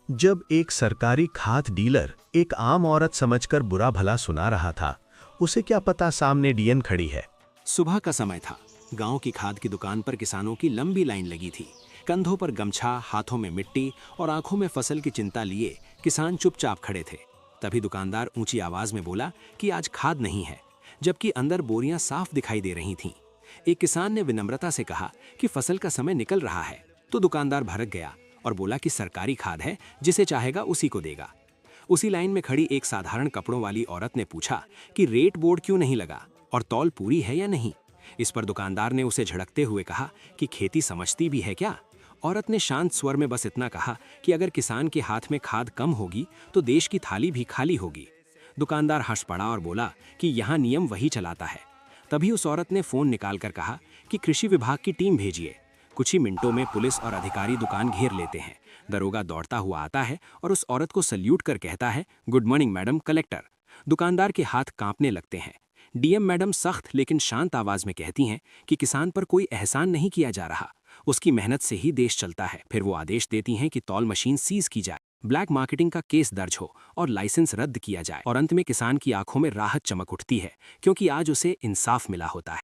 जब एक सरकारी खाद डीलर एक आम औरत समझकर बुरा भला सुना रहा था, उसे क्या पता सामने डीएन खड़ी है। सुबह का समय था। गांव की खाद की दुकान पर किसानों की लंबी लाइन लगी थी। कंधों पर गमछा, हाथों में मिट्टी और आंखों में फसल की चिंता लिए किसान चुपचाप खड़े थे। तभी दुकानदार ऊंची आवाज में बोला कि आज खाद नहीं है, जबकि अंदर बोरियां साफ दिखाई दे रही थीं। एक किसान ने विनम्रता से कहा कि फसल का समय निकल रहा है, तो दुकानदार भड़क गया और बोला कि सरकारी खाद है, जिसे चाहेगा उसी को देगा। उसी लाइन में खड़ी एक साधारण कपड़ों वाली औरत ने पूछा कि रेट बोर्ड क्यों नहीं लगा और तौल पूरी है या नहीं। इस पर दुकानदार ने उसे झड़कते हुए कहा कि खेती समझती भी है क्या। औरत ने शांत स्वर में बस इतना कहा कि अगर किसान के हाथ में खाद कम होगी तो देश की थाली भी खाली होगी। दुकानदार हंस पड़ा और बोला कि यहाँ नियम वही चलाता है। तभी उस औरत ने फोन निकालकर कहा कि कृषि विभाग की टीम भेजिए। कुछ ही मिनटों में पुलिस और अधिकारी दुकान घेर लेते हैं। दरोगा दौड़ता हुआ आता है और उस औरत को सल्यूट कर कहता है, गुड मॉर्निंग मैडम, कलेक्टर। दुकानदार के हाथ कांपने लगते हैं। डीएम मैडम सख्त लेकिन शांत आवाज में कहती हैं कि किसान पर कोई एहसान नहीं किया जा रहा, उसकी मेहनत से ही देश चलता है। फिर वो आदेश देती हैं कि तौल मशीन सीज की जाए, ब्लैक मार्केटिंग का केस दर्ज हो और लाइसेंस रद्द किया जाए। और अंत में किसान की आंखों में राहत चमक उठती है, क्योंकि आज उसे इंसाफ मिला होता है।